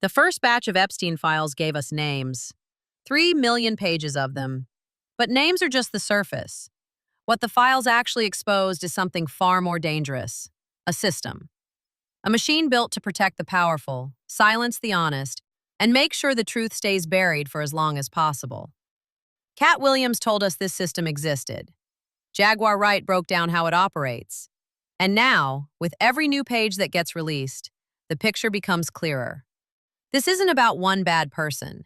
The first batch of Epstein files gave us names. 3 million pages of them. But names are just the surface. What the files actually exposed is something far more dangerous. A system. A machine built to protect the powerful, silence the honest, and make sure the truth stays buried for as long as possible. Katt Williams told us this system existed. Jaguar Wright broke down how it operates. And now, with every new page that gets released, the picture becomes clearer. This isn't about one bad person.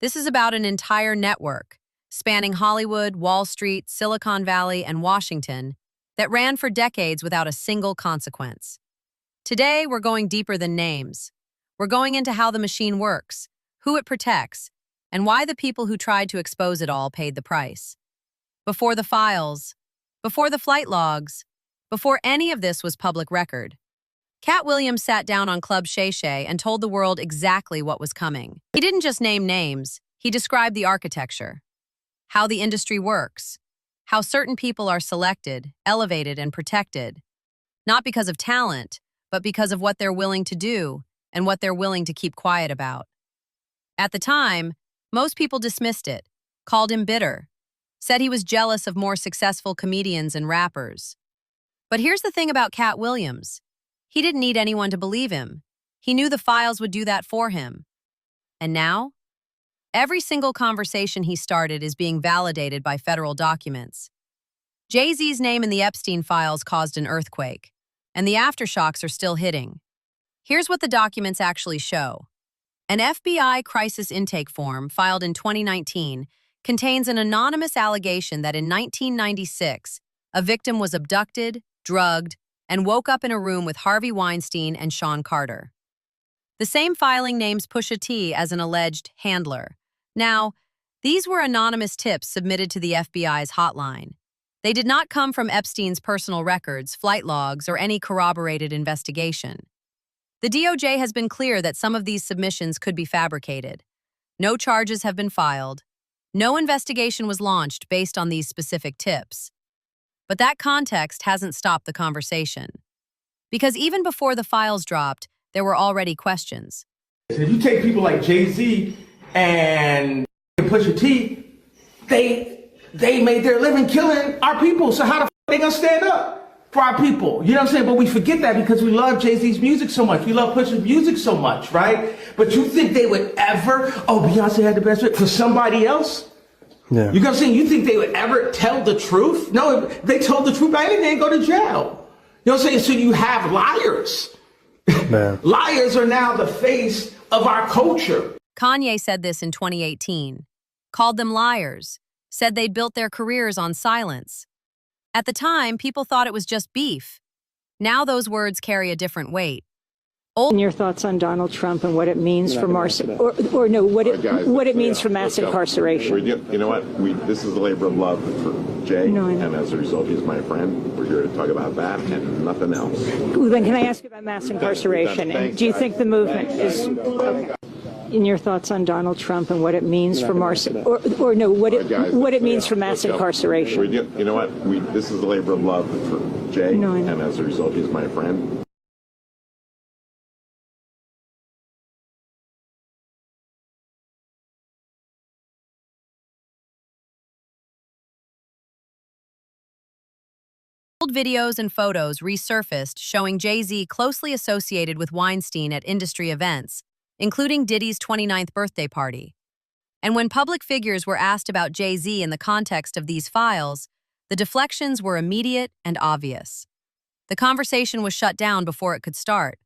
This is about an entire network, spanning Hollywood, Wall Street, Silicon Valley, and Washington, that ran for decades without a single consequence. Today, we're going deeper than names. We're going into how the machine works, who it protects, and why the people who tried to expose it all paid the price. Before the files, before the flight logs, before any of this was public record, Katt Williams sat down on Club Shay Shay and told the world exactly what was coming. He didn't just name names, he described the architecture, how the industry works, how certain people are selected, elevated, and protected, not because of talent, but because of what they're willing to do and what they're willing to keep quiet about. At the time, most people dismissed it, called him bitter, said he was jealous of more successful comedians and rappers. But here's the thing about Katt Williams. He didn't need anyone to believe him. He knew the files would do that for him. And now? Every single conversation he started is being validated by federal documents. Jay-Z's name in the Epstein files caused an earthquake, and the aftershocks are still hitting. Here's what the documents actually show. An FBI crisis intake form filed in 2019 contains an anonymous allegation that in 1996, a victim was abducted, drugged, and woke up in a room with Harvey Weinstein and Sean Carter. The same filing names Pusha T as an alleged handler. Now, these were anonymous tips submitted to the FBI's hotline. They did not come from Epstein's personal records, flight logs, or any corroborated investigation. The DOJ has been clear that some of these submissions could be fabricated. No charges have been filed. No investigation was launched based on these specific tips. But that context hasn't stopped the conversation. Because even before the files dropped, there were already questions. You take people like Jay-Z and Pusha T, they made their living killing our people. So how the f they gonna stand up for our people? You know what I'm saying? But we forget that because we love Jay-Z's music so much. We love Pusha's music so much, right? But you think they would ever, Beyonce had the best hit for somebody else? Yeah. You know what I'm saying? You think they would ever tell the truth? No, if they told the truth, they didn't go to jail. You know what I'm saying? So you have liars. Man. Liars are now the face of our culture. Kanye said this in 2018, called them liars, said they'd built their careers on silence. At the time, people thought it was just beef. Now those words carry a different weight. And your thoughts on Donald Trump and what it means for what it means for mass incarceration. You know what? This is a labor of love for Jay, and as a result, he's my friend. We're here to talk about that and nothing else. Well, then can I ask you about mass incarceration? And do you think the movement is okay? In your thoughts on Donald Trump and what it means for what it means for mass incarceration. You know what? This is a labor of love for Jay, and as a result, he's my friend. Old videos and photos resurfaced showing Jay-Z closely associated with Weinstein at industry events, including Diddy's 29th birthday party. And when public figures were asked about Jay-Z in the context of these files, the deflections were immediate and obvious. The conversation was shut down before it could start.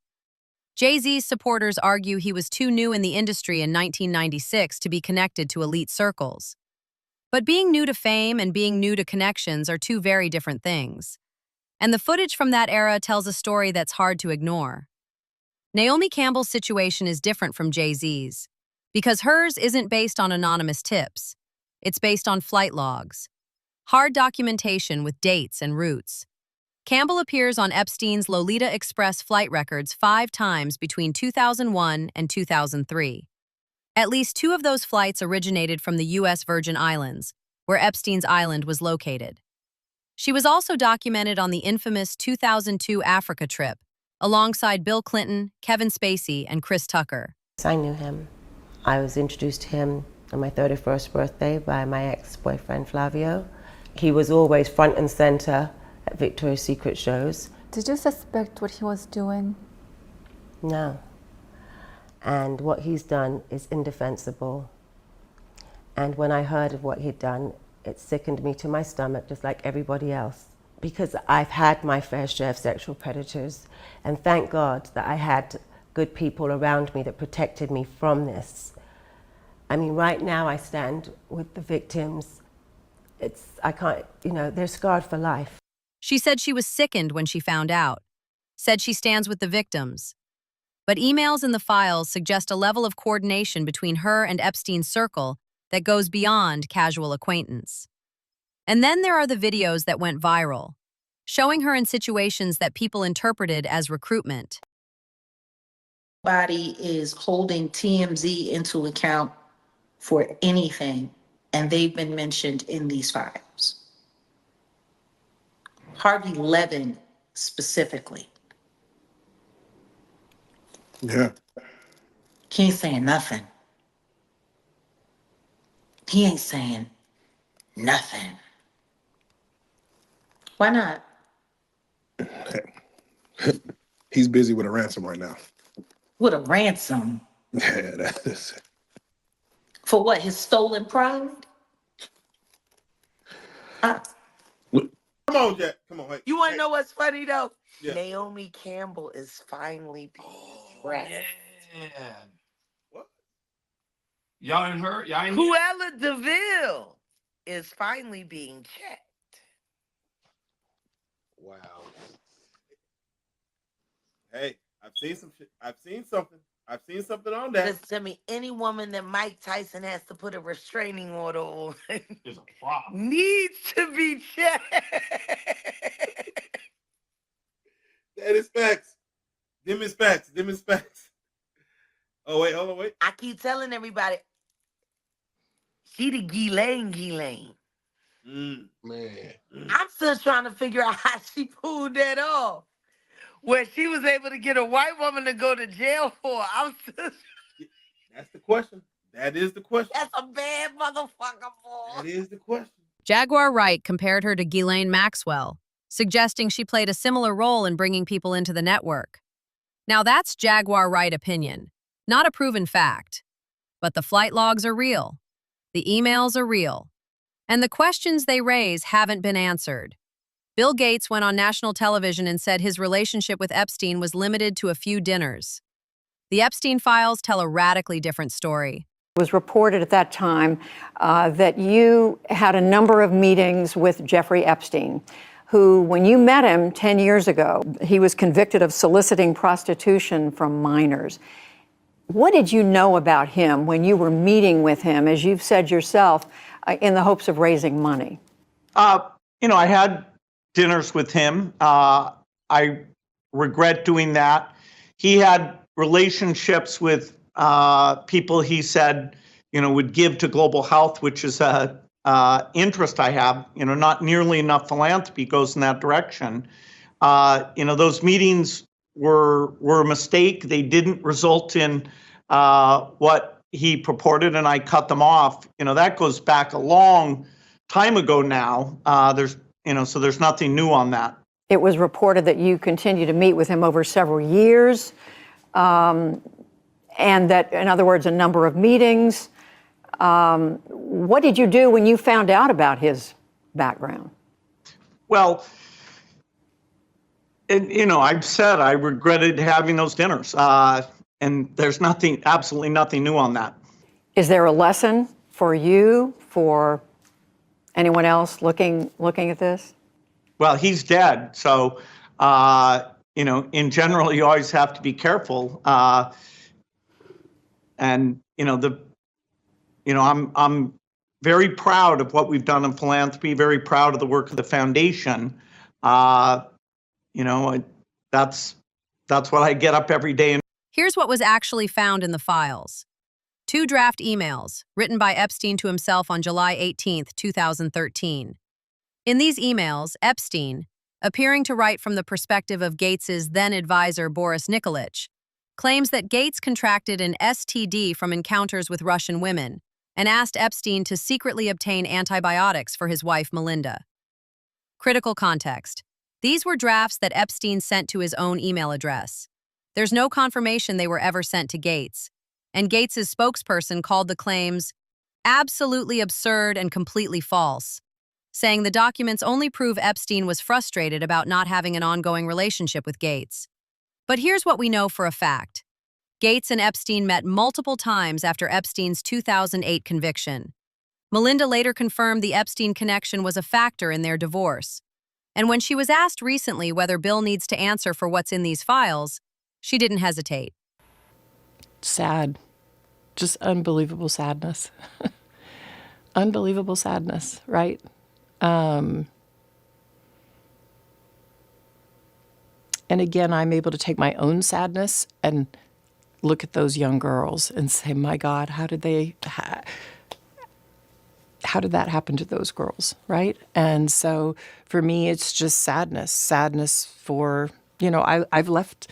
Jay-Z's supporters argue he was too new in the industry in 1996 to be connected to elite circles. But being new to fame and being new to connections are two very different things. And the footage from that era tells a story that's hard to ignore. Naomi Campbell's situation is different from Jay-Z's, because hers isn't based on anonymous tips. It's based on flight logs, hard documentation with dates and routes. Campbell appears on Epstein's Lolita Express flight records 5 times between 2001 and 2003. At least 2 of those flights originated from the U.S. Virgin Islands, where Epstein's island was located. She was also documented on the infamous 2002 Africa trip, alongside Bill Clinton, Kevin Spacey, and Chris Tucker. I knew him. I was introduced to him on my 31st birthday by my ex-boyfriend Flavio. He was always front and center at Victoria's Secret shows. Did you suspect what he was doing? No. And what he's done is indefensible. And when I heard of what he'd done, it sickened me to my stomach, just like everybody else. Because I've had my fair share of sexual predators, and thank God that I had good people around me that protected me from this. I mean, right now I stand with the victims. I can't, they're scarred for life. She said she was sickened when she found out, said she stands with the victims. But emails in the files suggest a level of coordination between her and Epstein's circle that goes beyond casual acquaintance. And then there are the videos that went viral, showing her in situations that people interpreted as recruitment. Nobody is holding TMZ into account for anything, and they've been mentioned in these files. Harvey Levin specifically. Yeah. He ain't saying nothing. He ain't saying nothing. Why not? He's busy with a ransom right now. With a ransom. Yeah, that is. For what, his stolen pride? Come on, Jack. Come on. Wait. You want to know what's funny though? Yeah. Naomi Campbell is finally being dressed. Yeah. What? Y'all ain't heard? Y'all ain't Cruella DeVille is finally being checked. Wow. Hey, I've seen some shit. I've seen something. I've seen something on that. Listen to me, any woman that Mike Tyson has to put a restraining order on It's a problem. needs to be checked. That is facts. Them is facts. Them is facts. Oh, wait. Hold on, wait. I keep telling everybody, she the Ghislaine. Man. I'm still trying to figure out how she pulled that off. Where she was able to get a white woman to go to jail for. That's the question. That is the question. That's a bad motherfucker, boy. That is the question. Jaguar Wright compared her to Ghislaine Maxwell, suggesting she played a similar role in bringing people into the network. Now that's Jaguar Wright opinion, not a proven fact. But the flight logs are real, the emails are real, and the questions they raise haven't been answered. Bill Gates went on national television and said his relationship with Epstein was limited to a few dinners. The Epstein files tell a radically different story. It was reported at that time that you had a number of meetings with Jeffrey Epstein, who, when you met him 10 years ago, he was convicted of soliciting prostitution from minors. What did you know about him when you were meeting with him, as you've said yourself, in the hopes of raising money? I had dinners with him. I regret doing that. He had relationships with people he said, would give to global health, which is a interest I have. Not nearly enough philanthropy goes in that direction. Those meetings were a mistake. They didn't result in what he purported, and I cut them off. That goes back a long time ago now. So there's nothing new on that. It was reported that you continue to meet with him over several years, and that, in other words, a number of meetings. What did you do when you found out about his background? Well, I've said I regretted having those dinners, and there's absolutely nothing new on that. Is there a lesson for you, for anyone else looking at this? Well, he's dead, so in general, you always have to be careful. I'm very proud of what we've done in philanthropy. Very proud of the work of the foundation. That's what I get up every day. Here's what was actually found in the files. 2 draft emails written by Epstein to himself on July 18, 2013. In these emails, Epstein, appearing to write from the perspective of Gates's then advisor Boris Nikolic, claims that Gates contracted an STD from encounters with Russian women and asked Epstein to secretly obtain antibiotics for his wife, Melinda. Critical context. These were drafts that Epstein sent to his own email address. There's no confirmation they were ever sent to Gates, and Gates's spokesperson called the claims absolutely absurd and completely false, saying the documents only prove Epstein was frustrated about not having an ongoing relationship with Gates. But here's what we know for a fact. Gates and Epstein met multiple times after Epstein's 2008 conviction. Melinda later confirmed the Epstein connection was a factor in their divorce. And when she was asked recently whether Bill needs to answer for what's in these files, she didn't hesitate. Sad. Just unbelievable sadness. Unbelievable sadness, right? And again, I'm able to take my own sadness and look at those young girls and say, my God, how did that happen to those girls, right? And so for me, it's just sadness for, I left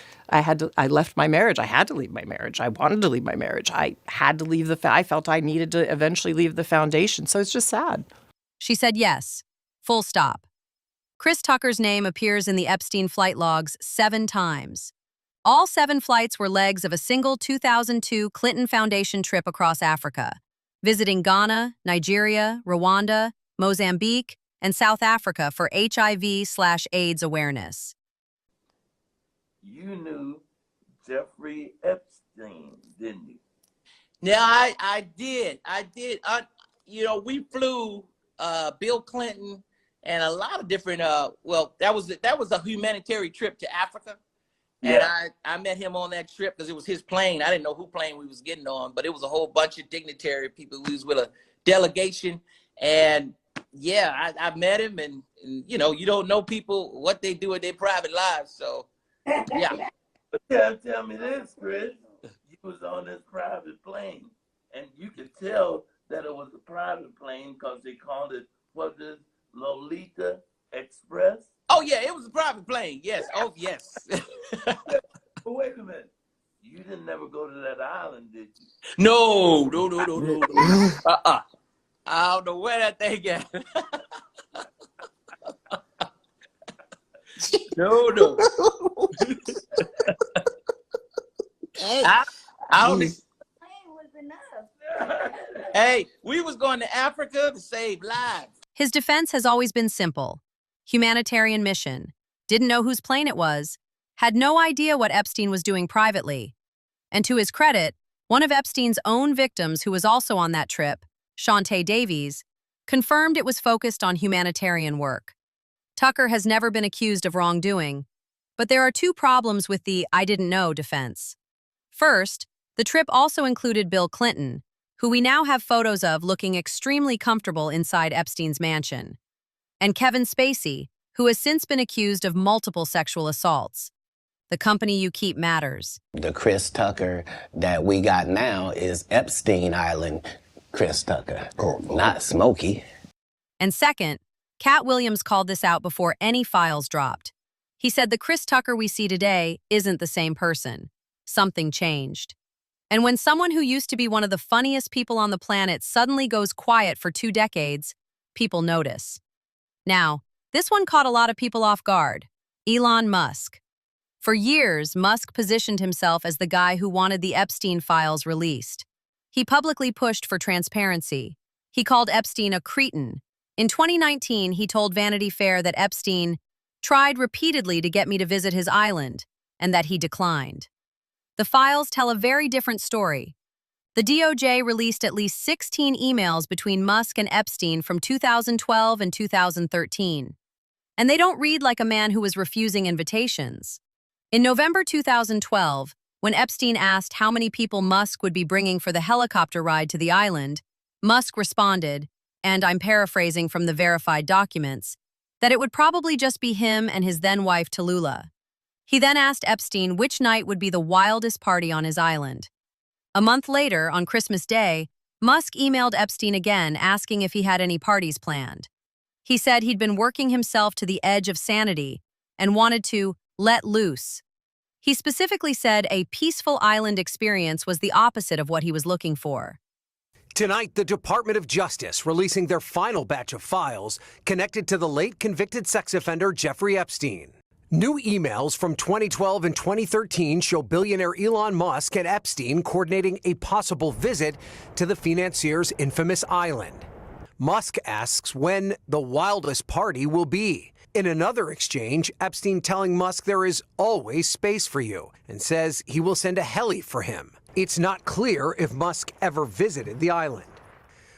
my marriage. I had to leave my marriage. I wanted to leave my marriage. I had to leave I felt I needed to eventually leave the foundation. So it's just sad. She said yes, full stop. Chris Tucker's name appears in the Epstein flight logs 7 times. All 7 flights were legs of a single 2002 Clinton Foundation trip across Africa, visiting Ghana, Nigeria, Rwanda, Mozambique, and South Africa for HIV/AIDS awareness. You knew Jeffrey Epstein, didn't you? Yeah, I did. We flew Bill Clinton and a lot of different, that was a humanitarian trip to Africa. And Yeah. I met him on that trip because it was his plane. I didn't know who plane we was getting on, but it was a whole bunch of dignitary people who was with a delegation. And yeah, I met him and you don't know people, what they do in their private lives. So yeah. But tell me this, Chris. You was on this private plane, and you could tell that it was a private plane because they called it, what is Lolita Express? Oh yeah, it was a private plane. Yes. Oh yes. But wait a minute. You didn't never go to that island, did you? No. I don't know where that thing at. No. I only. Hey, we was going to Africa to save lives. His defense has always been simple. Humanitarian mission. Didn't know whose plane it was. Had no idea what Epstein was doing privately. And to his credit, one of Epstein's own victims who was also on that trip, Shantae Davies, confirmed it was focused on humanitarian work. Tucker has never been accused of wrongdoing, but there are 2 problems with the "I didn't know" defense. First, the trip also included Bill Clinton, who we now have photos of looking extremely comfortable inside Epstein's mansion, and Kevin Spacey, who has since been accused of multiple sexual assaults. The company you keep matters. The Chris Tucker that we got now is Epstein Island Chris Tucker, not Smokey. And second, Katt Williams called this out before any files dropped. He said the Chris Tucker we see today isn't the same person. Something changed. And when someone who used to be one of the funniest people on the planet suddenly goes quiet for 2 decades, people notice. Now, this one caught a lot of people off guard. Elon Musk. For years, Musk positioned himself as the guy who wanted the Epstein files released. He publicly pushed for transparency. He called Epstein a cretin. In 2019, he told Vanity Fair that Epstein tried repeatedly to get me to visit his island, and that he declined. The files tell a very different story. The DOJ released at least 16 emails between Musk and Epstein from 2012 and 2013. And they don't read like a man who was refusing invitations. In November 2012, when Epstein asked how many people Musk would be bringing for the helicopter ride to the island, Musk responded, and I'm paraphrasing from the verified documents, that it would probably just be him and his then-wife Tallulah. He then asked Epstein which night would be the wildest party on his island. A month later, on Christmas Day, Musk emailed Epstein again asking if he had any parties planned. He said he'd been working himself to the edge of sanity and wanted to let loose. He specifically said a peaceful island experience was the opposite of what he was looking for. Tonight, the Department of Justice releasing their final batch of files connected to the late convicted sex offender Jeffrey Epstein. New emails from 2012 and 2013 show billionaire Elon Musk and Epstein coordinating a possible visit to the financier's infamous island. Musk asks when the wildest party will be. In another exchange, Epstein telling Musk there is always space for you and says he will send a heli for him. It's not clear if Musk ever visited the island.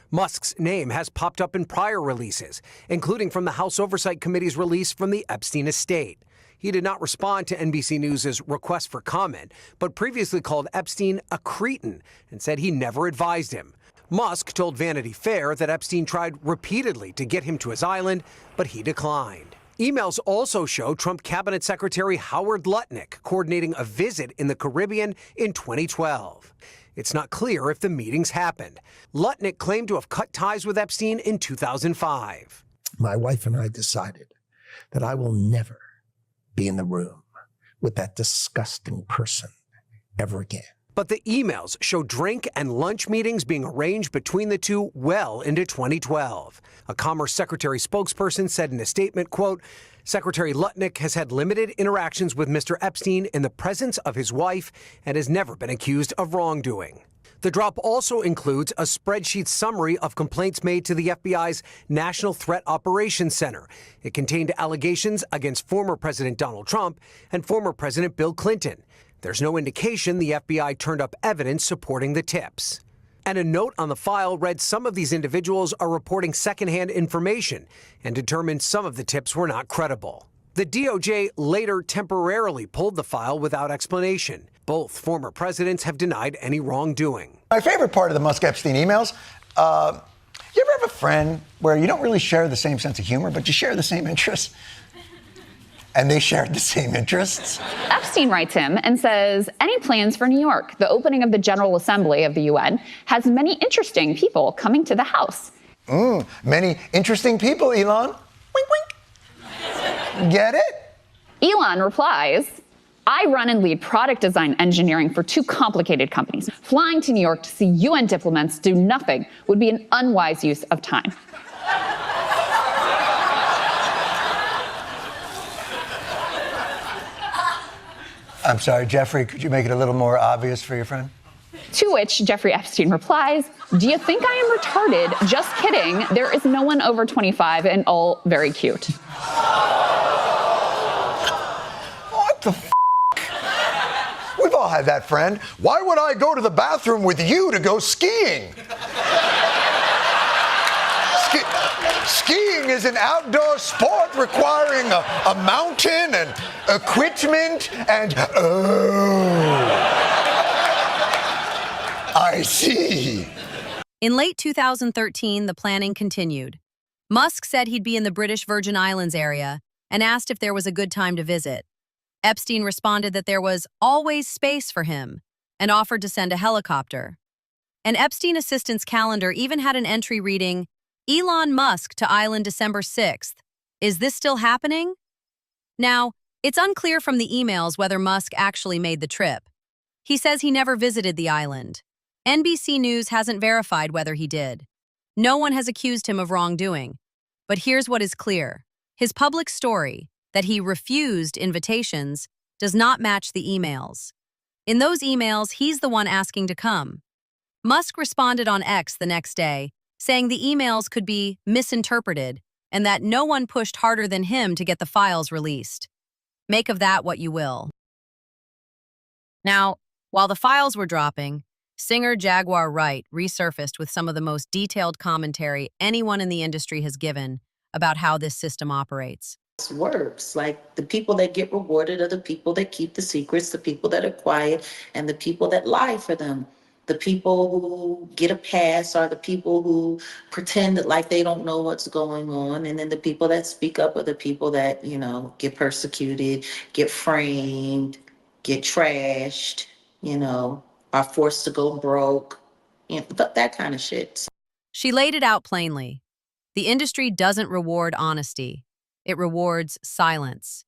Musk's name has popped up in prior releases, including from the House Oversight Committee's release from the Epstein estate. He did not respond to NBC News' request for comment, but previously called Epstein a cretin and said he never advised him. Musk told Vanity Fair that Epstein tried repeatedly to get him to his island, but he declined. Emails also show Trump Cabinet Secretary Howard Lutnick coordinating a visit in the Caribbean in 2012. It's not clear if the meetings happened. Lutnick claimed to have cut ties with Epstein in 2005. My wife and I decided that I will never be in the room with that disgusting person ever again. But the emails show drink and lunch meetings being arranged between the two well into 2012. A Commerce Secretary spokesperson said in a statement, quote, Secretary Lutnick has had limited interactions with Mr. Epstein in the presence of his wife and has never been accused of wrongdoing. The drop also includes a spreadsheet summary of complaints made to the FBI's National Threat Operations Center. It contained allegations against former President Donald Trump and former President Bill Clinton. There's no indication the FBI turned up evidence supporting the tips. And a note on the file read some of these individuals are reporting secondhand information and determined some of the tips were not credible. The DOJ later temporarily pulled the file without explanation. Both former presidents have denied any wrongdoing. My favorite part of the Musk-Epstein emails, you ever have a friend where you don't really share the same sense of humor, but you share the same interests? And they shared the same interests. Epstein writes him and says, any plans for New York? The opening of the General Assembly of the UN has many interesting people coming to the House. Many interesting people, Elon. Wink, wink. Get it? Elon replies, I run and lead product design engineering for two complicated companies. Flying to New York to see UN diplomats do nothing would be an unwise use of time. I'm sorry, Jeffrey, could you make it a little more obvious for your friend? To which Jeffrey Epstein replies, do you think I am retarded? Just kidding. There is no one over 25 and all very cute. What the f***? We've all had that friend. Why would I go to the bathroom with you to go skiing? Skiing is an outdoor sport requiring a mountain and equipment and, I see. In late 2013, the planning continued. Musk said he'd be in the British Virgin Islands area and asked if there was a good time to visit. Epstein responded that there was always space for him and offered to send a helicopter. An Epstein assistant's calendar even had an entry reading, Elon Musk to island December 6th. Is this still happening? Now, it's unclear from the emails whether Musk actually made the trip. He says he never visited the island. NBC News hasn't verified whether he did. No one has accused him of wrongdoing. But here's what is clear. His public story, that he refused invitations, does not match the emails. In those emails, he's the one asking to come. Musk responded on X the next day, saying the emails could be misinterpreted and that no one pushed harder than him to get the files released. Make of that what you will. Now, while the files were dropping, singer Jaguar Wright resurfaced with some of the most detailed commentary anyone in the industry has given about how this system operates. It works. Like, the people that get rewarded are the people that keep the secrets, the people that are quiet, and the people that lie for them. The people who get a pass are the people who pretend that like they don't know what's going on. And then the people that speak up are the people that, get persecuted, get framed, get trashed, are forced to go broke, that kind of shit. She laid it out plainly. The industry doesn't reward honesty. It rewards silence.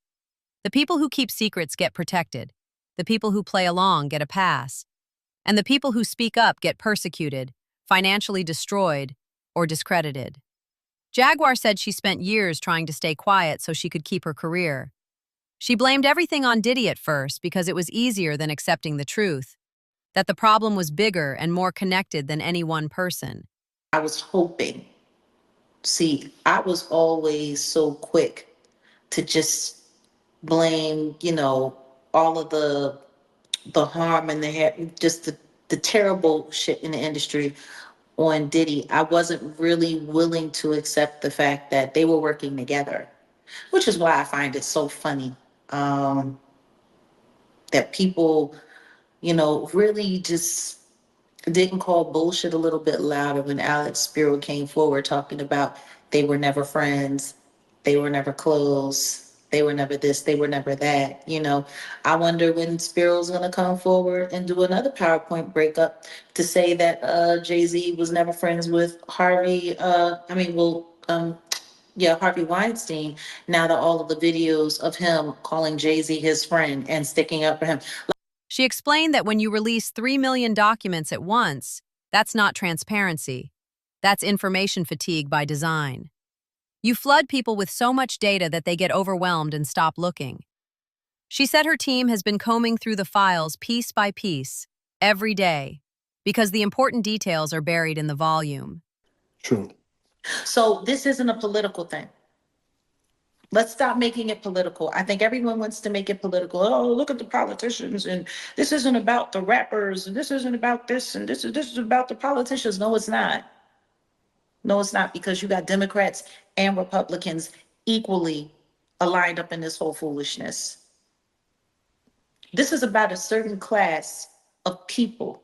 The people who keep secrets get protected. The people who play along get a pass. And the people who speak up get persecuted, financially destroyed, or discredited. Jaguar said she spent years trying to stay quiet so she could keep her career. She blamed everything on Diddy at first because it was easier than accepting the truth, that the problem was bigger and more connected than any one person. I was hoping. See, I was always so quick to just blame, all of the harm and just the terrible shit in the industry on Diddy. I wasn't really willing to accept the fact that they were working together, which is why I find it so funny that people, really just didn't call bullshit a little bit louder when Alex Spiro came forward talking about they were never friends, they were never close, they were never this, they were never that. I wonder when Spiro's gonna come forward and do another PowerPoint breakup to say that Jay-Z was never friends with Harvey. Harvey Weinstein. Now that all of the videos of him calling Jay-Z his friend and sticking up for him. She explained that when you release 3 million documents at once, that's not transparency. That's information fatigue by design. You flood people with so much data that they get overwhelmed and stop looking. She said her team has been combing through the files piece by piece, every day, because the important details are buried in the volume. True. So this isn't a political thing. Let's stop making it political. I think everyone wants to make it political. Oh, look at the politicians, and this isn't about the rappers, and this isn't about this, and this is about the politicians. No, it's not. No, it's not, because you got Democrats and Republicans equally aligned up in this whole foolishness. This is about a certain class of people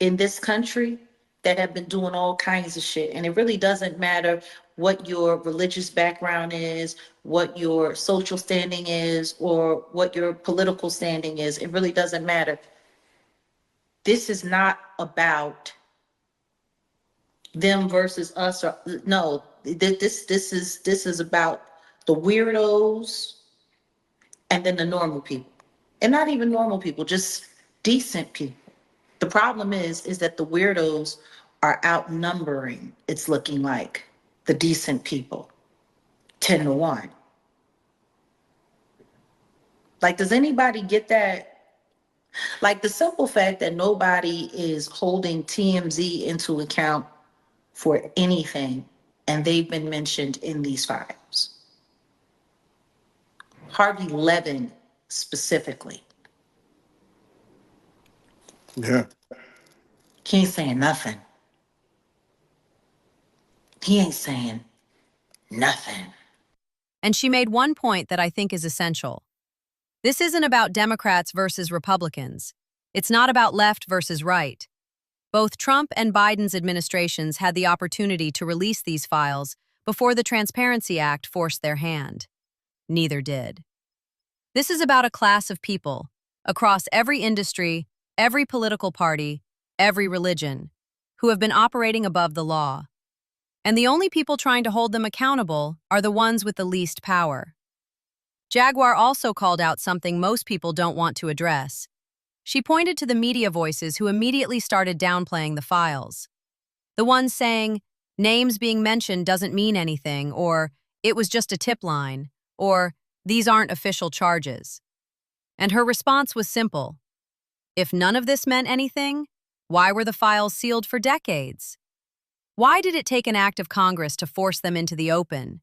in this country that have been doing all kinds of shit. And it really doesn't matter what your religious background is, what your social standing is, or what your political standing is. It really doesn't matter. This is not about them versus us. No, this is about the weirdos and then the normal people. And not even normal people, just decent people. The problem is that the weirdos are outnumbering, it's looking like, the decent people, 10-1. Like, does anybody get that? Like, the simple fact that nobody is holding TMZ into account for anything, and they've been mentioned in these files. Harvey Levin specifically. Yeah. He ain't saying nothing. He ain't saying nothing. And she made one point that I think is essential. This isn't about Democrats versus Republicans. It's not about left versus right. Both Trump and Biden's administrations had the opportunity to release these files before the Transparency Act forced their hand. Neither did. This is about a class of people, across every industry, every political party, every religion, who have been operating above the law. And the only people trying to hold them accountable are the ones with the least power. Jaguar also called out something most people don't want to address. She pointed to the media voices who immediately started downplaying the files. The ones saying, names being mentioned doesn't mean anything, or it was just a tip line, or these aren't official charges. And her response was simple. If none of this meant anything, why were the files sealed for decades? Why did it take an act of Congress to force them into the open?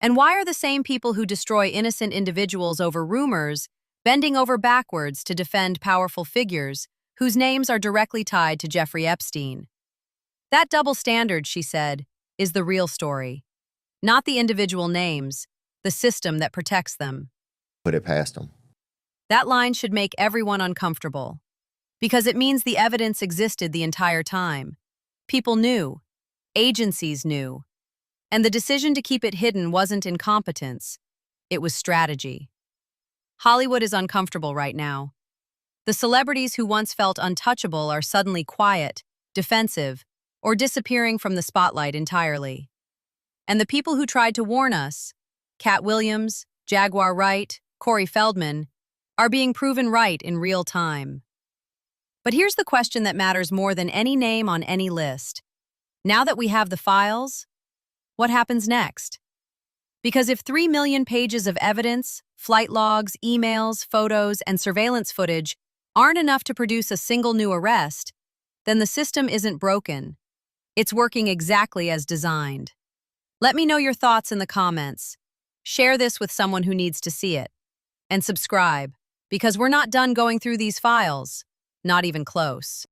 And why are the same people who destroy innocent individuals over rumors bending over backwards to defend powerful figures whose names are directly tied to Jeffrey Epstein? That double standard, she said, is the real story. Not the individual names, the system that protects them. Put it past them. That line should make everyone uncomfortable, because it means the evidence existed the entire time. People knew. Agencies knew. And the decision to keep it hidden wasn't incompetence. It was strategy. Hollywood is uncomfortable right now. The celebrities who once felt untouchable are suddenly quiet, defensive, or disappearing from the spotlight entirely. And the people who tried to warn us, Katt Williams, Jaguar Wright, Corey Feldman, are being proven right in real time. But here's the question that matters more than any name on any list. Now that we have the files, what happens next? Because if 3 million pages of evidence, flight logs, emails, photos, and surveillance footage aren't enough to produce a single new arrest, then the system isn't broken. It's working exactly as designed. Let me know your thoughts in the comments. Share this with someone who needs to see it. And subscribe, because we're not done going through these files. Not even close.